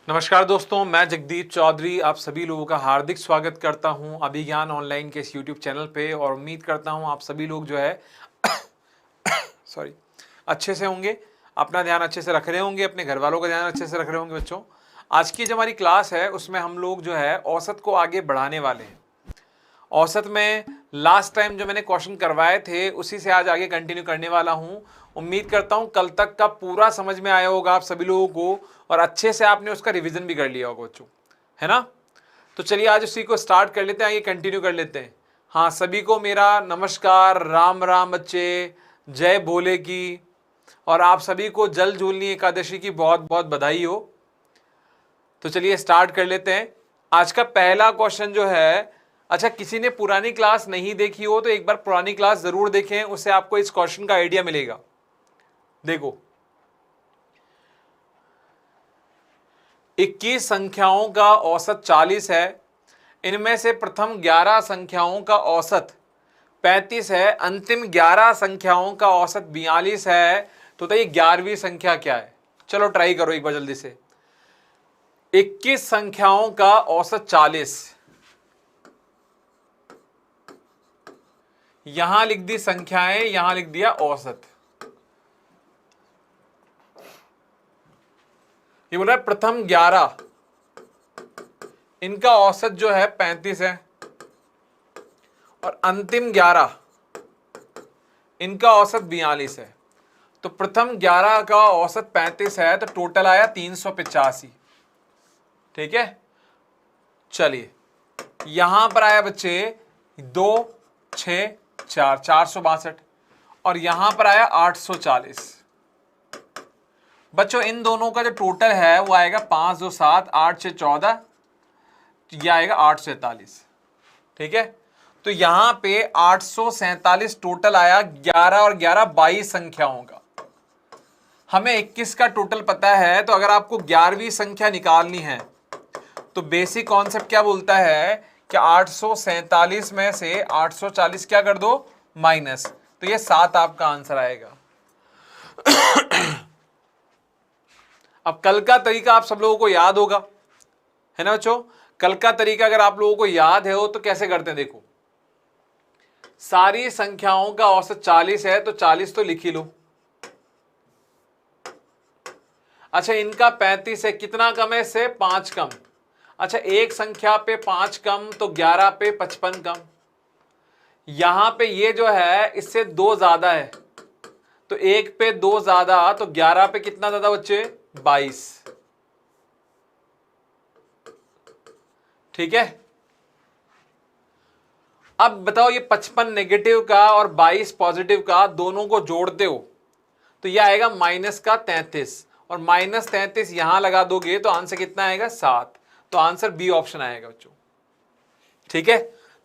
नमस्कार दोस्तों, मैं जगदीप चौधरी आप सभी लोगों का हार्दिक स्वागत करता हूं अभिज्ञान ऑनलाइन के इस यूट्यूब चैनल पे। और उम्मीद करता हूं आप सभी लोग जो है सॉरी अच्छे से होंगे, अपना ध्यान अच्छे से रख रहे होंगे, अपने घर वालों का ध्यान अच्छे से रख रहे होंगे। बच्चों, आज की जो हमारी क्लास है उसमें हम लोग जो है औसत को आगे बढ़ाने वाले हैं। औसत में लास्ट टाइम जो मैंने क्वेश्चन करवाए थे उसी से आज आगे कंटिन्यू करने वाला हूं। उम्मीद करता हूं कल तक का पूरा समझ में आया होगा आप सभी लोगों को और अच्छे से आपने उसका रिवीजन भी कर लिया होगा बच्चों, है ना। तो चलिए आज उसी को स्टार्ट कर लेते हैं, आगे कंटिन्यू कर लेते हैं। हाँ, सभी को मेरा नमस्कार, राम राम बच्चे, जय भोले की। और आप सभी को जल झूलनी एकादशी की बहुत बहुत बधाई हो। तो चलिए स्टार्ट कर लेते हैं। आज का पहला क्वेश्चन जो है, अच्छा किसी ने पुरानी क्लास नहीं देखी हो तो एक बार पुरानी क्लास जरूर देखें, उससे आपको इस क्वेश्चन का आइडिया मिलेगा। देखो, 21 संख्याओं का औसत 40 है। इनमें से प्रथम 11 संख्याओं का औसत 35 है, अंतिम 11 संख्याओं का औसत 42 है। तो बताइए 11वीं संख्या क्या है। चलो ट्राई करो एक बार जल्दी से। 21 संख्याओं का औसत 40, यहां लिख दी संख्याएं, यहां लिख दिया औसत। ये बोल रहा है प्रथम 11, इनका औसत जो है 35 है और अंतिम 11 इनका औसत 42 है। तो प्रथम 11 का औसत 35 है तो टोटल आया 385। ठीक है, चलिए यहां पर आया बच्चे 2 6 4 462 और यहां पर आया 840। बच्चों इन दोनों का जो टोटल है वो आएगा 5 2 7 8 6 14, यह आएगा 847। ठीक है, तो यहां पे 847 टोटल आया। 11 और 11 22 संख्याओं का। हमें 21 का टोटल पता है, तो अगर आपको 11वीं संख्या निकालनी है तो बेसिक कॉन्सेप्ट क्या बोलता है कि 847 में से 840 क्या कर दो, माइनस, तो ये 7 आपका आंसर आएगा। अब कल का तरीका आप सब लोगों को याद होगा, है ना बच्चों। कल का तरीका अगर आप लोगों को याद है हो तो कैसे करते हैं, देखो सारी संख्याओं का औसत 40 है तो 40 तो लिख ही लो। अच्छा इनका 35 है, कितना कम है इससे, 5 कम। अच्छा एक संख्या पे 5 कम तो 11 पे 55 कम। यहां पे ये जो है इससे 2 ज्यादा है तो 1 पे 2 ज्यादा, तो 11 पे कितना ज्यादा बच्चे, 22। ठीक है, अब बताओ ये 55 नेगेटिव का और 22 पॉजिटिव का दोनों को जोड़ते हो तो यह आएगा माइनस का 33 और माइनस 33 यहां लगा दोगे तो आंसर कितना आएगा, 7। तो आंसर बी ऑप्शन आएगा बच्चों। ठीक है,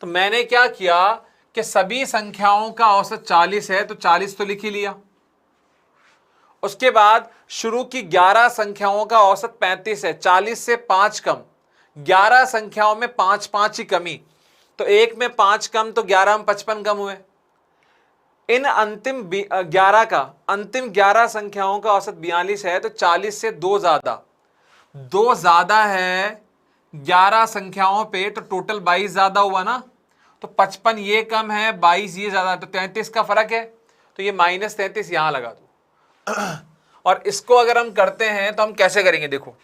तो मैंने क्या किया कि सभी संख्याओं का औसत 40 है तो 40 तो लिख ही लिया। उसके बाद शुरू की 11 संख्याओं का औसत 35 है, 40 से 5 कम। 11 संख्याओं में 5 5 ही कमी, तो एक में 5 कम तो 11 में 55 कम हुए। इन अंतिम 11 का, अंतिम 11 संख्याओं का औसत 42 है तो 40 से 2 ज्यादा, 2 ज्यादा है 11 संख्याओं पे तो टोटल 22 ज्यादा हुआ ना। तो 55 ये कम है, 22 ये ज्यादा है, तो 33 का फर्क है, तो ये माइनस 33 यहां लगा दो। और इसको अगर हम करते हैं तो हम कैसे करेंगे, देखो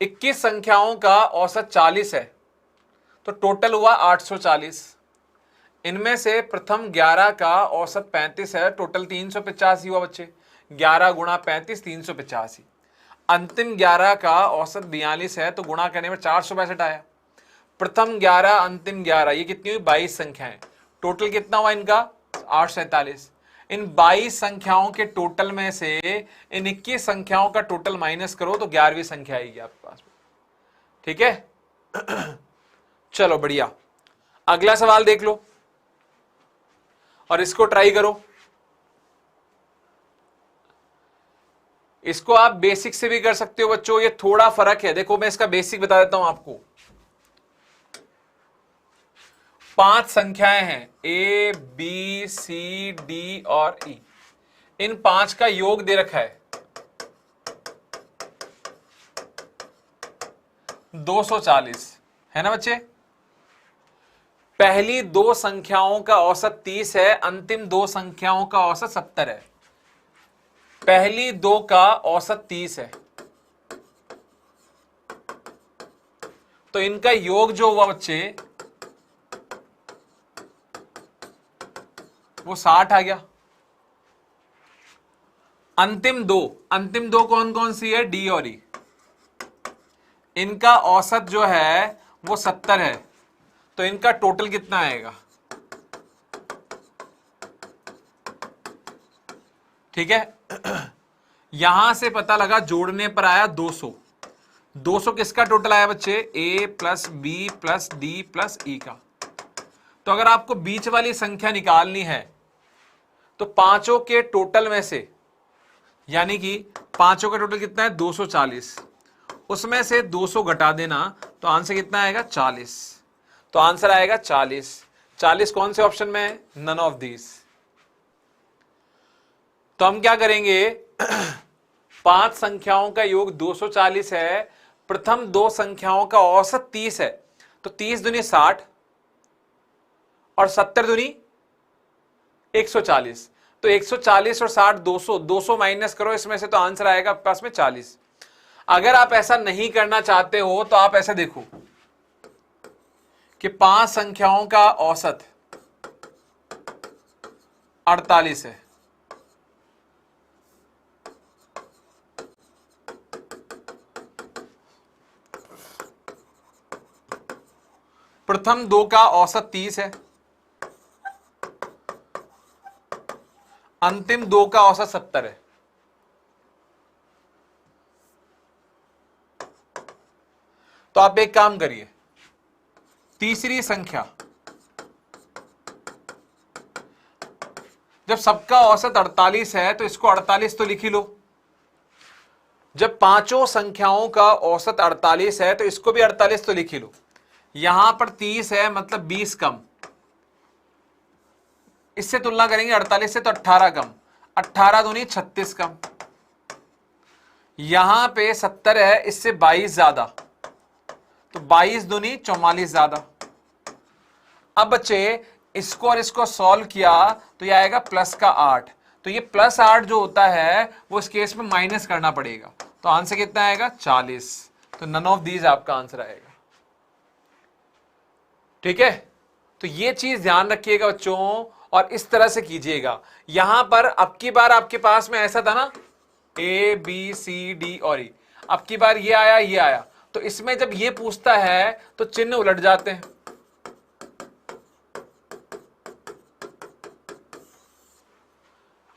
21 संख्याओं का औसत 40 है तो टोटल हुआ 840। इनमें से प्रथम 11 का औसत 35 है, टोटल 385 हुआ बच्चे। 11 गुणा 35 385। अंतिम 11 का औसत 42 है तो गुणा करने में 462 आया। प्रथम 11 अंतिम 11 ये कितनी हुई, 22 संख्याएं। टोटल कितना हुआ इनका, 847। इन 22 संख्याओं के टोटल में से इन 21 संख्याओं का टोटल माइनस करो तो 11वीं संख्या आएगी आपके पास। ठीक है, चलो बढ़िया, अगला सवाल देख लो और इसको ट्राई करो। इसको आप बेसिक से भी कर सकते हो बच्चों, ये थोड़ा फर्क है। देखो मैं इसका बेसिक बता देता हूं आपको। 5 संख्याएं हैं ए बी सी डी और ई। इन 5 का योग दे रखा है। 240 है ना बच्चे। पहली दो संख्याओं का औसत 30 है, अंतिम दो संख्याओं का औसत 70 है। पहली दो का औसत 30 है, तो इनका योग जो हुआ बच्चे वो 60 आ गया। अंतिम दो कौन कौन सी है, डी और ई, इनका औसत जो है वो 70 है, तो इनका टोटल कितना आएगा, ठीक है। यहां से पता लगा जोड़ने पर आया 200। 200 किसका टोटल आया बच्चे, A plus B plus D plus E का। तो अगर आपको बीच वाली संख्या निकालनी है तो पांचों के टोटल में से, यानी कि पांचों का टोटल कितना है 240, उसमें से 200 घटा देना तो आंसर कितना आएगा 40। तो आंसर आएगा 40। 40 कौन से ऑप्शन में है, नन ऑफ दीज। तो हम क्या करेंगे, पांच संख्याओं का योग 240 है, प्रथम दो संख्याओं का औसत 30 है, तो 30 दूनी 60 और 70 दूनी 140। तो 140 और 60 200, 200 माइनस करो इसमें से तो आंसर आएगा आपके पास में 40। अगर आप ऐसा नहीं करना चाहते हो तो आप ऐसा देखो कि पांच संख्याओं का औसत 48 है, प्रथम दो का औसत 30 है, अंतिम दो का औसत 70 है। तो आप एक काम करिए, तीसरी संख्या, जब सबका औसत 48 है तो इसको 48 तो लिख ही लो। जब पांचों संख्याओं का औसत 48 है तो इसको भी 48 तो लिख ही लो। यहां पर 30 है मतलब 20 कम, इससे तुलना करेंगे 48 से तो 18 कम, 18 दूनी 36 कम। यहां पे 70 है, इससे 22 ज्यादा, तो 22 दूनी 44 ज्यादा। अब बच्चे इसको और इसको सॉल्व किया तो ये आएगा प्लस का 8। तो ये प्लस 8 जो होता है वो इस केस में माइनस करना पड़ेगा, तो आंसर कितना आएगा 40। तो नन ऑफ दीज आपका आंसर आएगा, ठीक है। तो ये चीज ध्यान रखिएगा बच्चों, और इस तरह से कीजिएगा। यहां पर अब की बार आपके पास में ऐसा था ना, ए बी सी डी और ई, अब की बार ये आया ये आया, तो इसमें जब ये पूछता है तो चिन्ह उलट जाते हैं,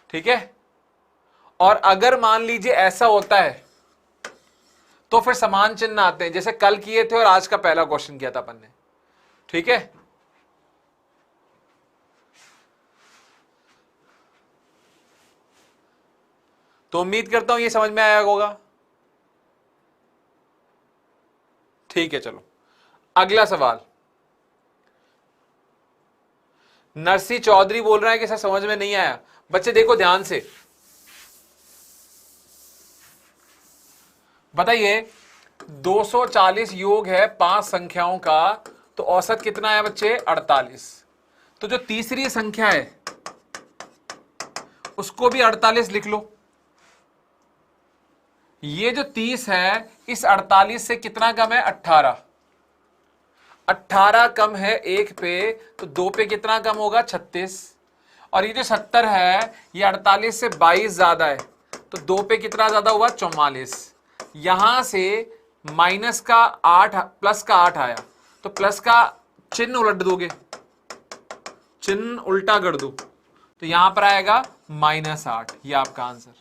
ठीक है। और अगर मान लीजिए ऐसा होता है तो फिर समान चिन्ह आते हैं, जैसे कल किए थे और आज का पहला क्वेश्चन किया था अपन ने, ठीक है। तो उम्मीद करता हूं ये समझ में आया होगा, ठीक है। चलो अगला सवाल, नरसी चौधरी बोल रहा है कि सर समझ में नहीं आया। बच्चे देखो ध्यान से, बताइए 240 योग है पांच संख्याओं का, तो औसत कितना है बच्चे 48। तो जो तीसरी संख्या है उसको भी 48 लिख लो। ये जो 30 है इस 48 से कितना कम है 18, 18 कम है एक पे, तो दो पे कितना कम होगा 36। और ये जो 70 है ये 48 से 22 ज्यादा है, तो दो पे कितना ज्यादा हुआ 44। यहां से माइनस का 8 प्लस का 8 आया, तो प्लस का चिन्ह उलट दोगे, चिन्ह उल्टा कर दो, तो यहां पर आएगा -8। ये आपका आंसर,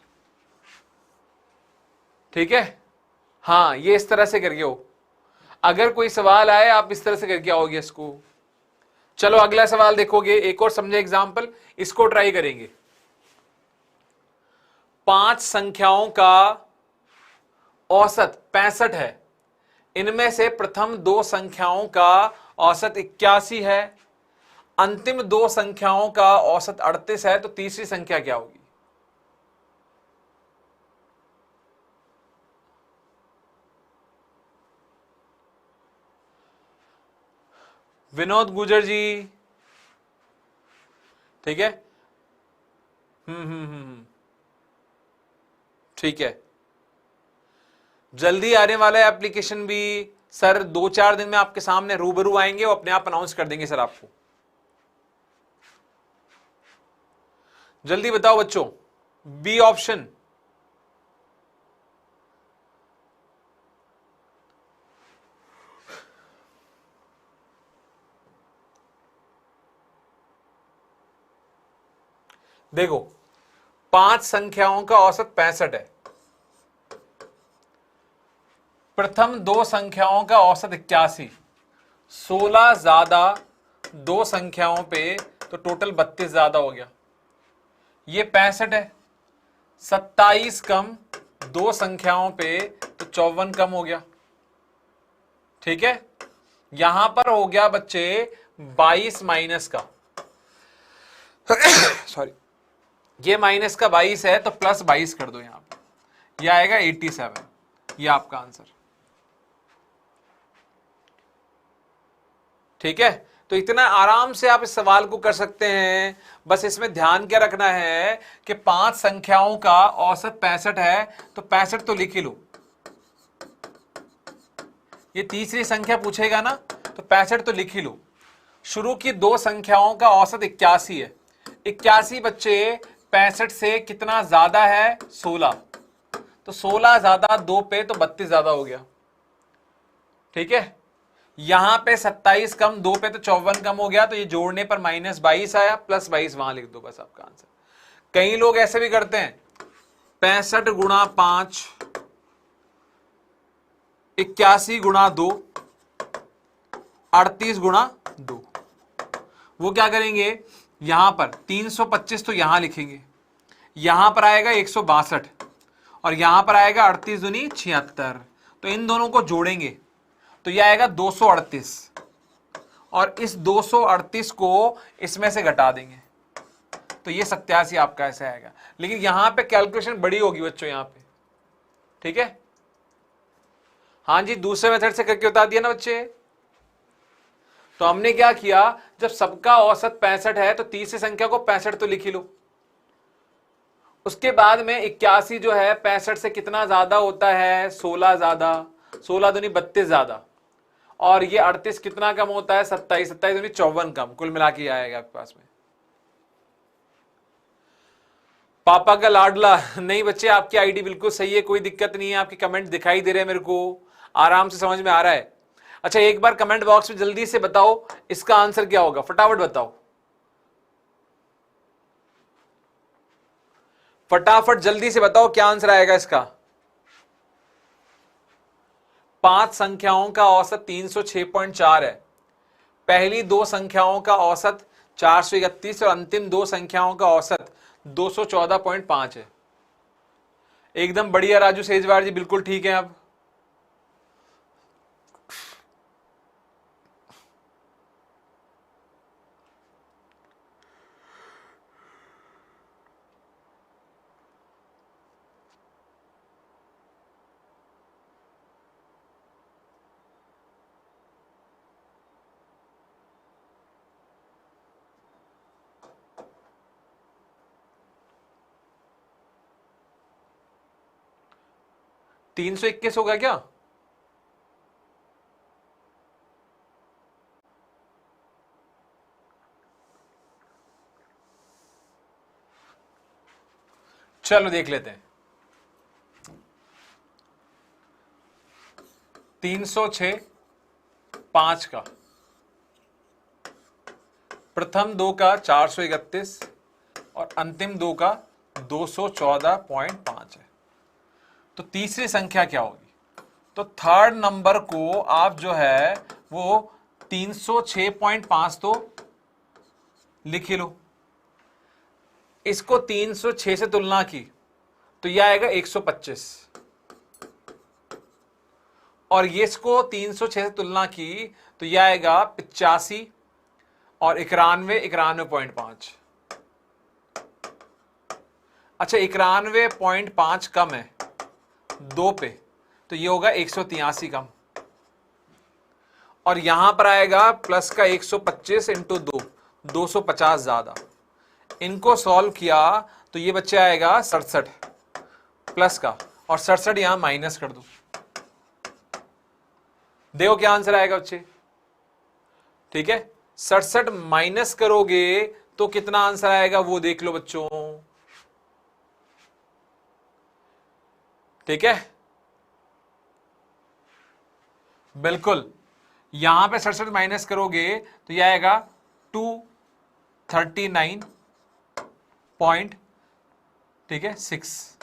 ठीक है। हाँ ये इस तरह से करके हो, अगर कोई सवाल आए आप इस तरह से करके आओगे इसको। चलो अगला सवाल देखोगे, एक और समझे एग्जाम्पल, इसको ट्राई करेंगे। पांच संख्याओं का औसत 65 है, इनमें से प्रथम दो संख्याओं का औसत 81 है, अंतिम दो संख्याओं का औसत 38 है, तो तीसरी संख्या क्या होगी। विनोद गुजर जी, ठीक है। ठीक है, जल्दी आने वाला है एप्लीकेशन भी सर, 2-4 दिन में आपके सामने रूबरू आएंगे, वो अपने आप अनाउंस कर देंगे सर आपको। जल्दी बताओ बच्चों, बी ऑप्शन। देखो 5 संख्याओं का औसत 65 है, प्रथम 2 संख्याओं का औसत 81, 16 ज्यादा 2 संख्याओं पे तो टोटल 32 ज्यादा हो गया, ये 65 है। 27 कम 2 संख्याओं पे तो 54 कम हो गया, ठीक है। यहां पर हो गया बच्चे 22 माइनस का सॉरी, ये माइनस का 22 है तो प्लस 22 कर दो यहां पे, यह आएगा 87, ये आपका आंसर, ठीक है। तो इतना आराम से आप इस सवाल को कर सकते हैं। बस इसमें ध्यान क्या रखना है कि 5 संख्याओं का औसत 65 है, तो 65 तो लिख ही लो। ये तीसरी संख्या पूछेगा ना, तो 65 तो लिख ही लो। शुरू की 2 संख्याओं का औसत 81 है, 81 बच्चे 65 से कितना ज्यादा है, 16, तो 16 ज्यादा 2 पे तो 32 ज्यादा हो गया, ठीक है। यहां पे 27 कम 2 पे तो 54 कम हो गया, तो ये जोड़ने पर माइनस 22 आया, प्लस 22 वहां लिख दो, बस आपका आंसर। कई लोग ऐसे भी करते हैं, 65 गुणा 5, 81 गुणा 2, 38 गुणा 2। वो क्या करेंगे, यहां पर 325 तो यहां लिखेंगे, यहां पर आएगा 162 और यहां पर आएगा 38 दूनी 76, तो इन दोनों को जोड़ेंगे तो यह आएगा 238 और इस 238 को इसमें से घटा देंगे तो ये 87 आपका ऐसे आएगा। लेकिन यहां पे कैलकुलेशन बड़ी होगी बच्चों यहां पे, ठीक है। हाँ जी, दूसरे मेथड से करके बता दिया ना बच्चे। तो हमने क्या किया, जब सबका औसत 65 है तो तीसरी संख्या को 65 तो लिख ही लो। उसके बाद में 81 जो है 65 से कितना ज्यादा होता है, 16 ज्यादा, 16 दूनी 32 ज्यादा, और ये 38 कितना कम होता है, 27, 27 दूनी 54 कम, कुल मिला के आएगा आपके पास में। पापा का लाडला, नहीं बच्चे आपकी आईडी बिल्कुल सही है, कोई दिक्कत नहीं है, आपके कमेंट दिखाई दे रहे हैं मेरे को, आराम से समझ में आ रहा है। अच्छा एक बार कमेंट बॉक्स में जल्दी से बताओ इसका आंसर क्या होगा, फटाफट बताओ, फटाफट जल्दी से बताओ क्या आंसर आएगा इसका। 5 संख्याओं का औसत 306.4 है, पहली 2 संख्याओं का औसत 431 और अंतिम 2 संख्याओं का औसत 214.5 है। एकदम बढ़िया राजू सेजवार जी, बिल्कुल ठीक है। अब तीन सौ 21 होगा क्या, चलो देख लेते हैं। 306 5 का, प्रथम 2 का 431 और अंतिम 2 का 214.5 है, तो तीसरी संख्या क्या होगी। तो थर्ड नंबर को आप जो है वो 306.5 तो लिख ही लो, इसको 306 से तुलना की तो यह आएगा 125 और ये इसको 306 से तुलना की तो यह आएगा 85 और 91.5। अच्छा 91.5 कम है 2 पे तो ये होगा 183 कम, और यहां पर आएगा प्लस का 125 इंटू 2, 250 ज्यादा। इनको सॉल्व किया तो ये बच्चे आएगा 67 प्लस का, और 67 यहां माइनस कर दो। देखो क्या आंसर आएगा बच्चे, ठीक है। 67 माइनस करोगे तो कितना आंसर आएगा वो देख लो बच्चों, ठीक है। बिल्कुल, यहां पे 67 माइनस करोगे तो यह आएगा 239 पॉइंट, ठीक है 6।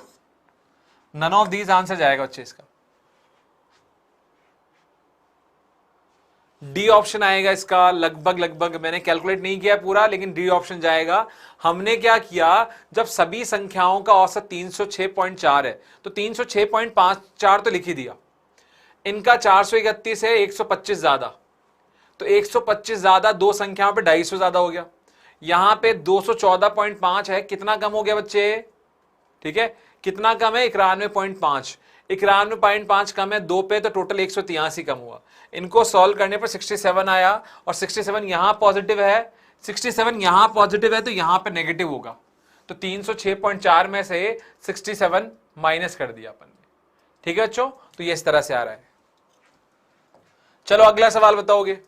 नन ऑफ दीज आंसर जाएगा बच्चे इसका। डी ऑप्शन आएगा इसका, लगभग मैंने कैलकुलेट नहीं किया पूरा, लेकिन डी ऑप्शन जाएगा। हमने क्या किया, जब सभी संख्याओं का औसत 306.4 है तो 306.54 तो लिख ही दिया। इनका 431 है, 125 ज्यादा, तो 125 ज्यादा दो संख्याओं पे 250 ज्यादा हो गया। यहां पे 214.5 है, कितना कम हो गया बच्चे, ठीक है। कितना कम है, 91.5। 91.5 कम है 2 पे, तो टोटल 183 कम हुआ। इनको सॉल्व करने पर 67 आया, और 67 यहां पॉजिटिव है, 67 यहां पॉजिटिव है तो यहां पे नेगेटिव होगा। तो 306.4 में से 67 माइनस कर दिया अपन ने, ठीक है बच्चों। तो ये इस तरह से आ रहा है। चलो अगला सवाल बताओगे।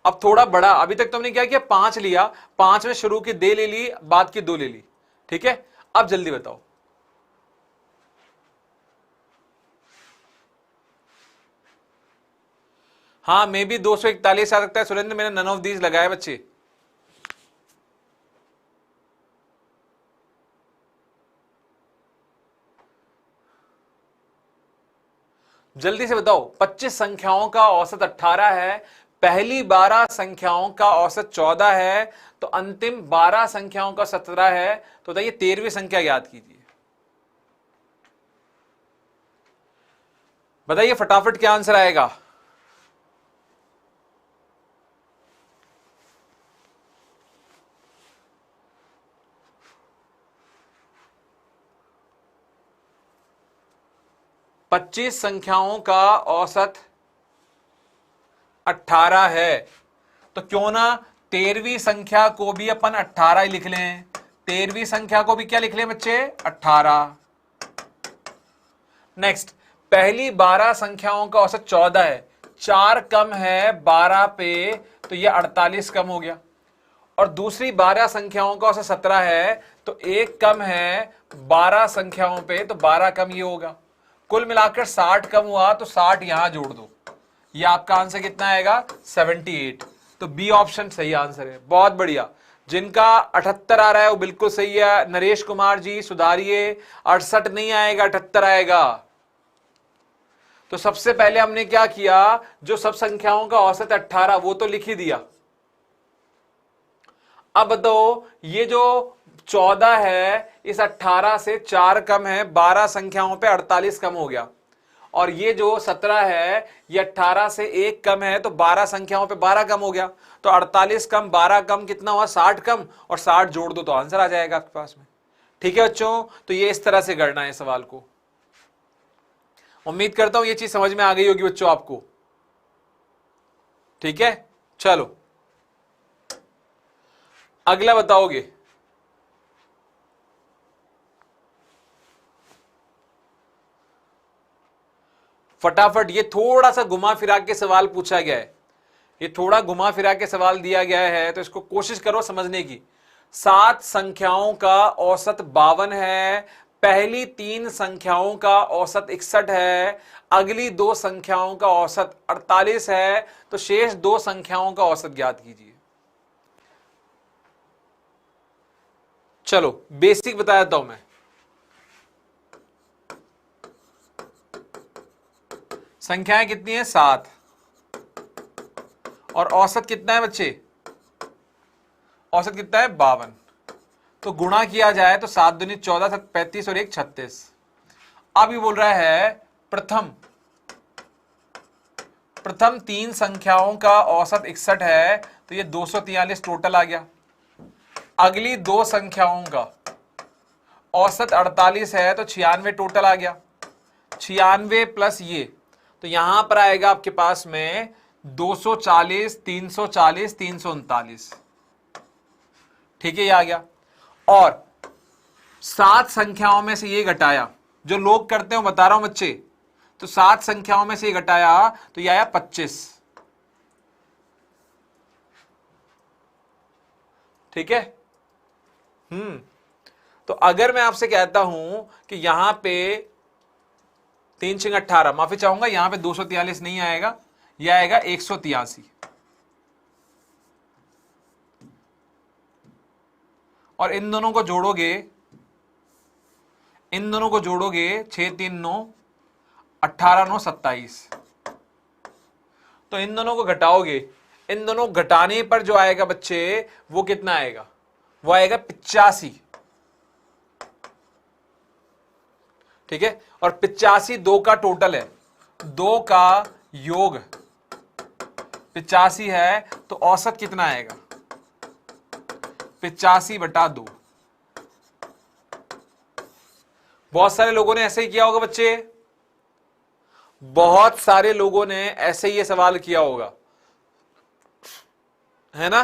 अब थोड़ा बड़ा, अभी तक तुमने क्या किया, 5 लिया, 5 में शुरू की दे ले ली, बाद की 2 ले ली, ठीक है। अब जल्दी बताओ। हाँ, मे भी 241 आ सकता है सुरेंद्र, मैंने नन ऑफ दीज लगाए बच्चे। जल्दी से बताओ। 25 संख्याओं का औसत 18 है, पहली 12 संख्याओं का औसत 14 है, तो अंतिम 12 संख्याओं का 17 है। तो बताइए 13वीं संख्या याद कीजिए। बताइए फटाफट क्या आंसर आएगा। पच्चीस संख्याओं का औसत 18 है, तो क्यों ना 13वीं संख्या को भी अपन 18 ही लिख लें। 13वीं संख्या को भी क्या लिख लें बच्चे, 18। नेक्स्ट, पहली 12 संख्याओं का औसत 14 है, 4 कम है 12 पे, तो ये 48 कम हो गया। और दूसरी 12 संख्याओं का औसत 17 है, तो 1 कम है 12 संख्याओं पे, तो 12 कम ये होगा। कुल मिलाकर 60 कम हुआ, तो 60 यहां जोड़ दो। ये आपका आंसर कितना आएगा, 78। तो बी ऑप्शन सही आंसर है। बहुत बढ़िया। जिनका 78 आ रहा है वो बिल्कुल सही है। नरेश कुमार जी सुधारिए, 68 नहीं आएगा, 78 आएगा। तो सबसे पहले हमने क्या किया, जो सब संख्याओं का औसत 18 वो तो लिख ही दिया। अब बताओ, ये जो 14 है, इस 18 से 4 कम है, 12 संख्याओं पे 48 कम हो गया। और ये जो 17 है, ये 18 से 1 कम है, तो 12 संख्याओं पे 12 कम हो गया। तो 48 कम 12 कम कितना हुआ, 60 कम, और 60 जोड़ दो तो आंसर आ जाएगा आपके पास में। ठीक है बच्चों, तो ये इस तरह से करना है सवाल को। उम्मीद करता हूं ये चीज समझ में आ गई होगी बच्चों आपको। ठीक है, चलो अगला बताओगे। फटाफट, ये थोड़ा सा घुमा फिरा के सवाल पूछा गया है, ये थोड़ा घुमा फिरा के सवाल दिया गया है, तो इसको कोशिश करो समझने की। 7 संख्याओं का औसत 52 है, पहली 3 संख्याओं का औसत 61 है, अगली 2 संख्याओं का औसत 48 है, तो शेष 2 संख्याओं का औसत ज्ञात कीजिए। चलो बेसिक बता देता हूं मैं। संख्याएं कितनी है, 7, और औसत कितना है बच्चे, औसत कितना है 52। तो गुणा किया जाए तो 7 दूनी 14, 7 35 और 1 36। अब ये बोल रहा है प्रथम 3 संख्याओं का औसत 61 है, तो ये 243 टोटल आ गया। अगली 2 संख्याओं का औसत 48 है, तो 96 टोटल आ गया। 96 प्लस ये, तो यहां पर आएगा आपके पास में 240, 340, 339। ठीक है, ये आ गया। और 7 संख्याओं में से ये घटाया, जो लोग करते हो बता रहा हूं बच्चे, तो 7 संख्याओं में से ये घटाया तो ये आया 25। ठीक है। तो अगर मैं आपसे कहता हूं कि यहां पे 3 6 18, माफी चाहूंगा, यहां पे 243 नहीं आएगा, यह आएगा 183। और इन दोनों को जोड़ोगे, 6 3 9 18 9 27। तो इन दोनों को घटाओगे, इन दोनों घटाने पर जो आएगा बच्चे वो कितना आएगा, वो आएगा 85। ठीक है। और 85 2 का टोटल है, 2 का योग 85 है, तो औसत कितना आएगा, 85/2। बहुत सारे लोगों ने ऐसे ही किया होगा बच्चे, बहुत सारे लोगों ने ऐसे ही ये सवाल किया होगा, है ना।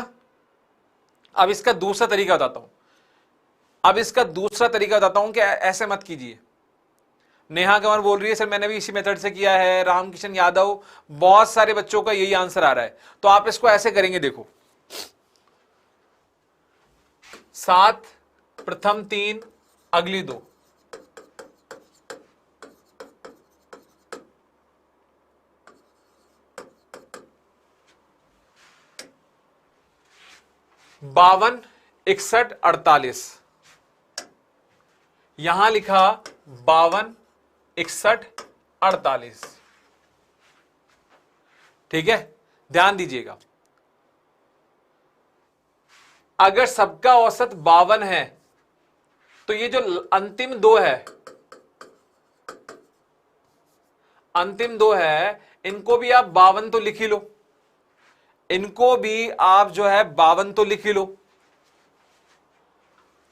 अब इसका दूसरा तरीका बताता हूं, कि ऐसे मत कीजिए। नेहा कंवर बोल रही है सर मैंने भी इसी मेथड से किया है, रामकिशन यादव, बहुत सारे बच्चों का यही आंसर आ रहा है। तो आप इसको ऐसे करेंगे, देखो 7 प्रथम 3 अगली 2, बावन 61 48, यहां लिखा 52 61 48। ठीक है, ध्यान दीजिएगा, अगर सबका औसत 52 है तो ये जो अंतिम दो है इनको भी आप 52 तो लिख ही लो, इनको भी आप जो है 52 तो लिख ही लो।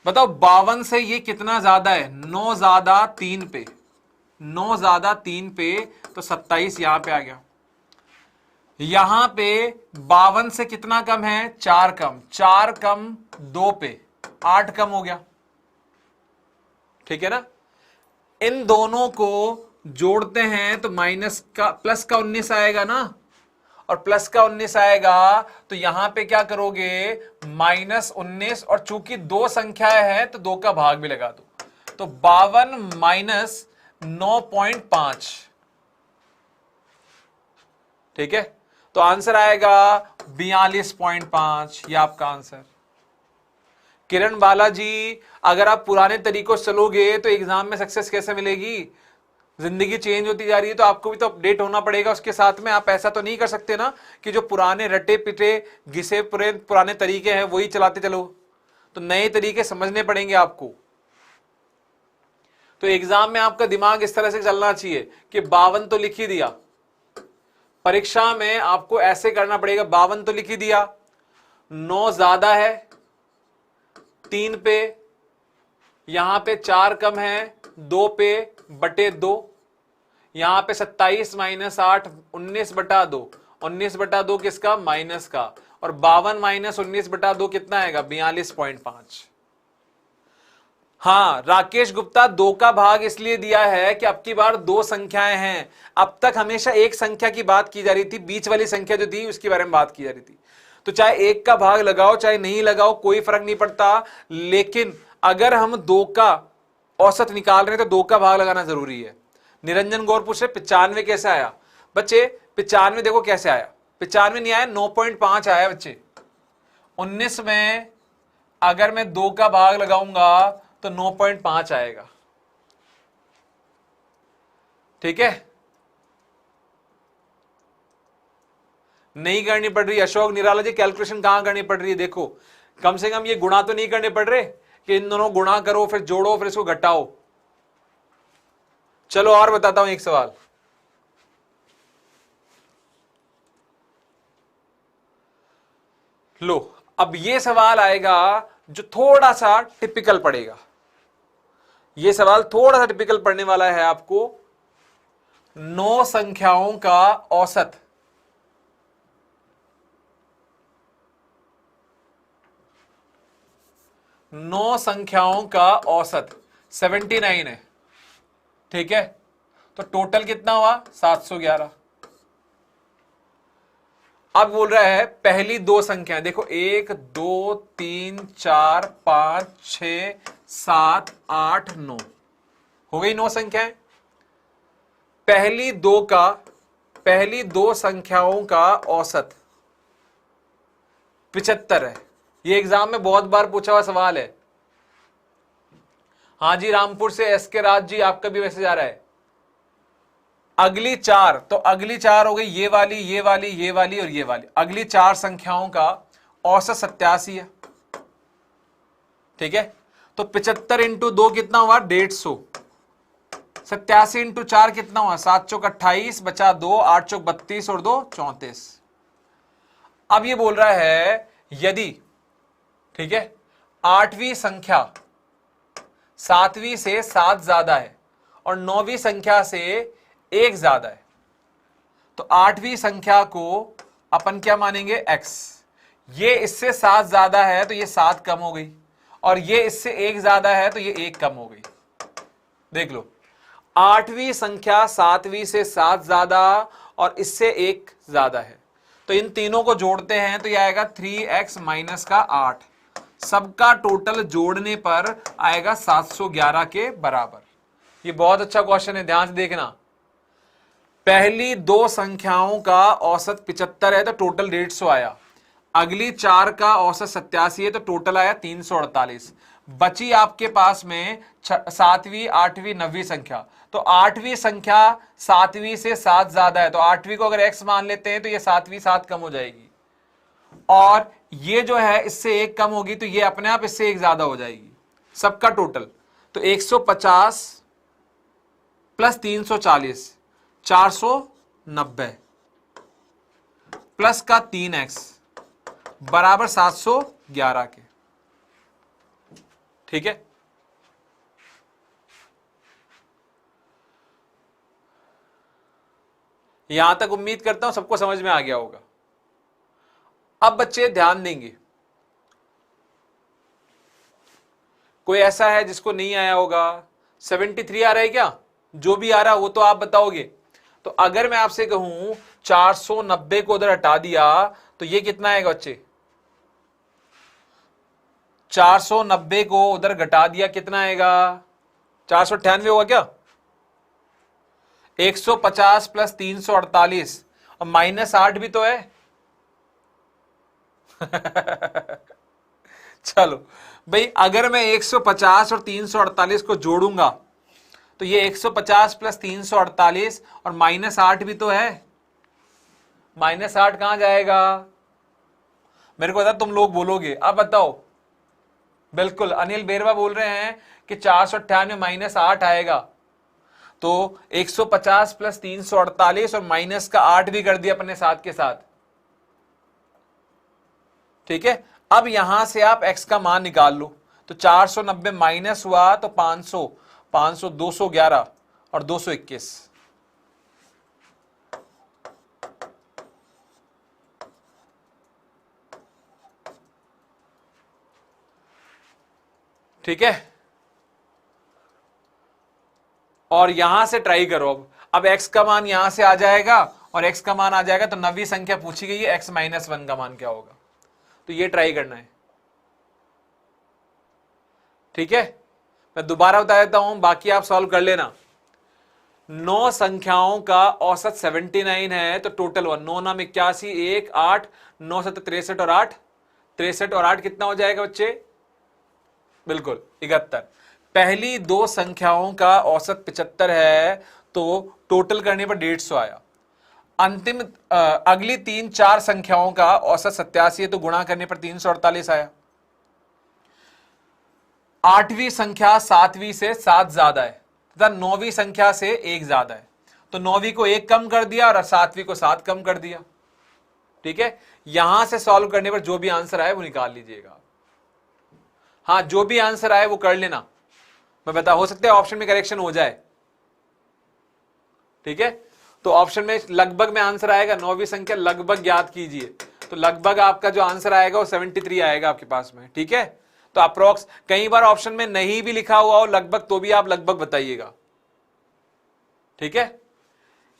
बताओ 52 से ये कितना ज्यादा है, 9 ज्यादा 3 पे, 9 ज्यादा 3 पे, तो 27 यहां पे आ गया। यहां पे 52 से कितना कम है, 4 कम, 4 कम 2 पे, 8 कम हो गया। ठीक है ना। इन दोनों को जोड़ते हैं तो प्लस का 19 आएगा ना, और प्लस का 19 आएगा तो यहां पे क्या करोगे, -19, और चूंकि 2 संख्याएं हैं तो 2 का भाग भी लगा दो, तो 52 - 9.5। ठीक है, तो आंसर आएगा 42.5, ये आपका आंसर। किरण बालाजी, अगर आप पुराने तरीकों से चलोगे तो एग्जाम में सक्सेस कैसे मिलेगी, जिंदगी चेंज होती जा रही है तो आपको भी तो अपडेट होना पड़ेगा उसके साथ में। आप ऐसा तो नहीं कर सकते ना कि जो पुराने रटे पिटे घिसे पुराने तरीके हैं वही चलाते चलो, तो नए तरीके समझने पड़ेंगे आपको। तो एग्जाम में आपका दिमाग इस तरह से चलना चाहिए कि 52 तो लिख ही दिया, परीक्षा में आपको ऐसे करना पड़ेगा, 52 तो लिख ही दिया, 9 ज्यादा है 3 पे, यहां पे 4 कम है 2 पे बटे 2, यहां पे 27 - 8 19/2, 19/2 किसका, माइनस का, और 52 - 19/2 कितना आएगा, 42.5। हाँ राकेश गुप्ता, 2 का भाग इसलिए दिया है कि अब की बार 2 संख्याएं हैं, अब तक हमेशा एक संख्या की बात की जा रही थी, बीच वाली संख्या जो थी उसके बारे में बात की जा रही थी। तो चाहे 1 का भाग लगाओ चाहे नहीं लगाओ कोई फर्क नहीं पड़ता, लेकिन अगर हम 2 का औसत निकाल रहे हैं तो 2 का भाग लगाना जरूरी है। निरंजन गौर पूछ रहे 95 कैसे आया, बच्चे 95 देखो कैसे आया, 95 नहीं आया, 9.5 आया बच्चे। 19 में अगर मैं 2 का भाग लगाऊंगा तो 9.5 आएगा। ठीक है, नहीं करनी पड़ रही अशोक निराला जी, कैलकुलेशन कहां करनी पड़ रही है, देखो कम से कम ये गुणा तो नहीं करने पड़ रहे कि इन दोनों गुणा करो फिर जोड़ो फिर इसको घटाओ। चलो और बताता हूं एक सवाल, लो अब ये सवाल आएगा जो थोड़ा सा टिपिकल पड़ेगा, ये सवाल थोड़ा सा टिपिकल पढ़ने वाला है आपको। 9 संख्याओं का औसत 9 संख्याओं का औसत 79 है, ठीक है, तो टोटल कितना हुआ 711। अब बोल रहा है पहली 2 संख्याएं, देखो 1 2 3 4 5 6 7 8 9, हो गई 9 संख्याएं। पहली दो संख्याओं का औसत 75 है। ये एग्जाम में बहुत बार पूछा हुआ सवाल है। हाँ जी, रामपुर से एस के राज जी, आपका भी मैसेज आ रहा है। अगली 4, तो अगली 4 हो गई ये वाली, ये वाली, ये वाली और ये वाली। अगली 4 संख्याओं का औसत 87 है, ठीक है। तो 75 इंटू 2 कितना हुआ 150, 87 इंटू 4 कितना हुआ 7 चौक 28, बचा 2, 8 चौक 32 और 2 34। अब ये बोल रहा है यदि, ठीक है, 8वीं संख्या 7वीं से 7 ज्यादा है और 9वीं संख्या से 1 ज्यादा है, तो 8वीं संख्या को अपन क्या मानेंगे x। ये इससे 7 ज्यादा है तो ये 7 कम हो गई, और ये इससे 1 ज्यादा है तो ये 1 कम हो गई। देख लो, 8वीं संख्या 7वीं से 7 ज्यादा और इससे 1 ज्यादा है, तो इन तीनों को जोड़ते हैं तो ये आएगा 3x माइनस का 8। सबका टोटल जोड़ने पर आएगा 711 के बराबर। ये बहुत अच्छा क्वेश्चन है, ध्यान से देखना। पहली 2 संख्याओं का औसत 75 है तो टोटल 150 आया। अगली 4 का औसत 87 है तो टोटल आया 348। बची आपके पास में 7वीं 8वीं 9वीं संख्या, तो 8वीं संख्या 7वीं से 7 ज्यादा है, तो 8वीं को अगर x मान लेते हैं तो ये 7वीं 7 कम हो जाएगी, और ये जो है इससे 1 कम होगी तो ये अपने आप इससे 1 ज्यादा हो जाएगी। सबका टोटल तो 150 प्लस 340 490 प्लस का 3x बराबर 711 के, ठीक है। यहां तक उम्मीद करता हूं सबको समझ में आ गया होगा। अब बच्चे ध्यान देंगे, कोई ऐसा है जिसको नहीं आया होगा? 73 आ रहा है क्या? जो भी आ रहा वो तो आप बताओगे। तो अगर मैं आपसे कहूं 490 को उधर हटा दिया तो ये कितना आएगा बच्चे? 490 को उधर घटा दिया कितना आएगा? 498 होगा क्या? 150 प्लस 348 और माइनस 8 भी तो है। चलो भाई, अगर मैं 150 और 348 को जोड़ूंगा तो ये 150 प्लस 348 और माइनस 8 भी तो है। माइनस 8 कहां जाएगा? मेरे को पता तुम लोग बोलोगे, अब बताओ। बिल्कुल, अनिल बेरवा बोल रहे हैं कि 498 माइनस 8 आएगा, तो 150 प्लस 348 और माइनस का 8 भी कर दिया अपने साथ के साथ, ठीक है। अब यहां से आप x का मान निकाल लो, तो 490 माइनस हुआ तो 500, 500 211 और 221, ठीक है। और यहां से ट्राई करो। अब x का मान यहां से आ जाएगा और x का मान आ जाएगा, तो 9वीं संख्या पूछी गई है, x माइनस 1 का मान क्या होगा, तो ये ट्राई करना है, ठीक है। मैं दोबारा बता देता हूं, बाकी आप सॉल्व कर लेना। 9 संख्याओं का औसत 79 है तो टोटल हुआ 9 9 81 1 8 9 7 63 और 8 63 और 8 कितना हो जाएगा बच्चे? बिल्कुल 71। पहली 2 संख्याओं का औसत 75 है तो टोटल करने पर 150 आया। अंतिम अगली 3 4 संख्याओं का औसत 87 है तो गुणा करने पर 348 आया। 8वीं संख्या 7वीं से 7 ज्यादा है तथा 9वीं संख्या से 1 ज्यादा है, तो 9वीं को 1 कम कर दिया और 7वीं को 7 कम कर दिया, ठीक है। यहां से सॉल्व करने पर जो भी आंसर आए वो निकाल लीजिएगा। हाँ, जो भी आंसर आए वो कर लेना, मैं बता, हो सकता है ऑप्शन में करेक्शन हो जाए, ठीक है। तो ऑप्शन में लगभग में आंसर आएगा, 9वीं संख्या लगभग याद कीजिए, तो लगभग आपका जो आंसर आएगा वो 73 आएगा आपके पास में, ठीक है। तो अप्रोक्स, कई बार ऑप्शन में नहीं भी लिखा हुआ हो लगभग, तो भी आप लगभग बताइएगा। ठीक है,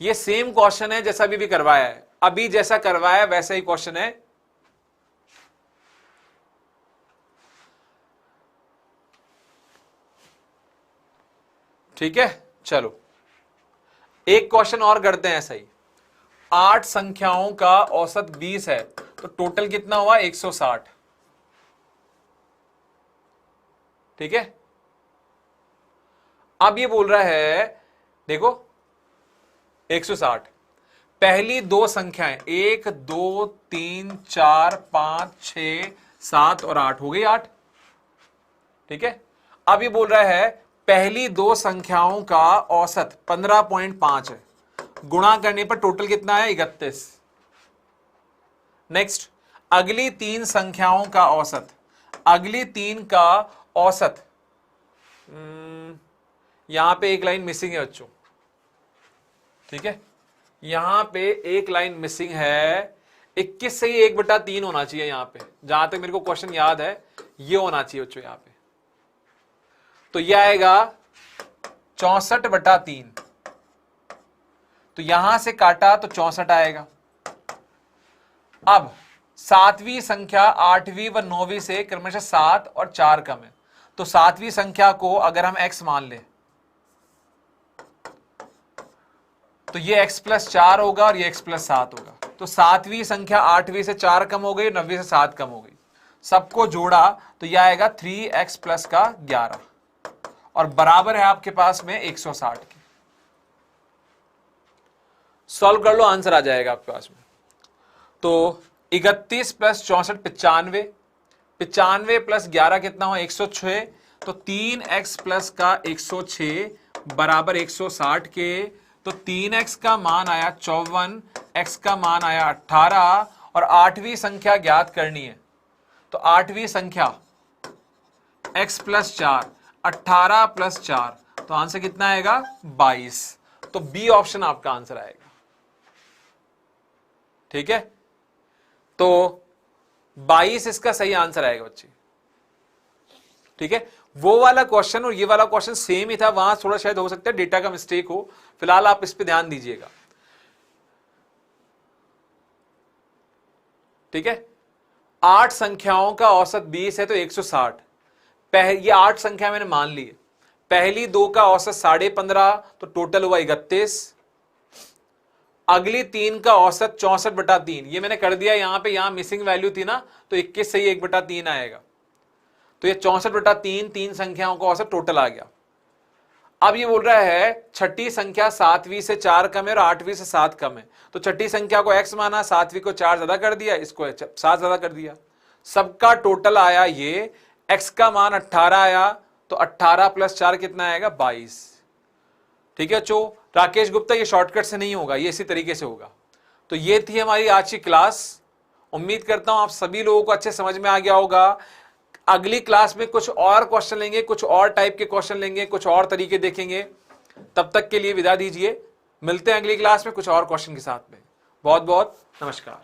ये सेम क्वेश्चन है जैसा अभी भी करवाया है, अभी जैसा करवाया है वैसा ही क्वेश्चन है। ठीक है, चलो एक क्वेश्चन और करते हैं ऐसा ही। 8 संख्याओं का औसत 20 है, तो टोटल कितना हुआ? 160। ठीक है, अब ये बोल रहा है, देखो 160, पहली दो संख्याएं 1 2 3 4 5 6 7 और 8 हो गई 8। ठीक है, अब ये बोल रहा है पहली दो संख्याओं का औसत 15.5 है, गुणा करने पर टोटल कितना है? 31। नेक्स्ट, अगली तीन संख्याओं का औसत, अगली तीन का औसत, यहां पे एक लाइन मिसिंग है बच्चों। ठीक है, यहां पे एक लाइन मिसिंग है, 21 से ही 1/3 होना चाहिए यहां पे, जहां तक मेरे को क्वेश्चन याद है ये होना चाहिए बच्चों यहां पे। तो यह आएगा 64/3, तो यहां से काटा तो 64 आएगा। अब सातवीं संख्या आठवीं व नौवीं से क्रमशः 7 और 4 कम है, तो सातवीं संख्या को अगर हम x मान ले तो ये x + 4 होगा और ये x + 7 होगा। तो सातवीं संख्या आठवीं से 4 कम हो गई, नौवीं से 7 कम हो गई, सबको जोड़ा तो यह आएगा 3x + 11 और बराबर है आपके पास में 160 के। सॉल्व कर लो, आंसर आ जाएगा आपके पास में। तो 31 + 64 95, 95 + 11 कितना हो? 106, तो 3x + 106 बराबर 160 के। तो 3x का मान आया 54, x का मान आया 18 और आठवीं संख्या ज्ञात करनी है। तो आठवीं संख्या x + 4, 18 + 4, तो आंसर कितना आएगा? 22। तो बी ऑप्शन आपका आंसर आएगा। ठीक है, तो 22 इसका सही आंसर आएगा बच्चे। ठीक है, वो वाला क्वेश्चन और ये वाला क्वेश्चन सेम ही था, वहां थोड़ा शायद हो सकता है डेटा का मिस्टेक हो, फिलहाल आप इस पे ध्यान दीजिएगा। ठीक है, 8 संख्याओं का औसत 20 है तो 160, ये 8 संख्या मैंने मान ली है, पहली दो का औसत 15.5, तो टोटल हुआ 31। अगली तीन का औसत 64/3, ये मैंने कर दिया यहां पे, यहां मिसिंग वैल्यू थी ना, तो 21 से ही 1/3 आएगा, तो ये 64/3 तीन संख्याओं का औसत टोटल आ गया। अब ये बोल रहा है छठी संख्या सातवीं से 4 कम है और आठवीं से 7 कम है, तो छठी संख्या को x माना, सातवीं को 4 ज्यादा कर दिया, इसको 7 ज्यादा कर दिया, सबका टोटल आया ये, x का मान 18 आया, तो 18 + 4 कितना आएगा? 22। ठीक है बच्चों, राकेश गुप्ता ये शॉर्टकट से नहीं होगा, ये इसी तरीके से होगा। तो ये थी हमारी आज की क्लास, उम्मीद करता हूं आप सभी लोगों को अच्छे समझ में आ गया होगा। अगली क्लास में कुछ और क्वेश्चन लेंगे, कुछ और टाइप के क्वेश्चन लेंगे, कुछ और तरीके देखेंगे। तब तक के लिए विदा दीजिए, मिलते हैं अगली क्लास में कुछ और क्वेश्चन के साथ में। बहुत बहुत नमस्कार।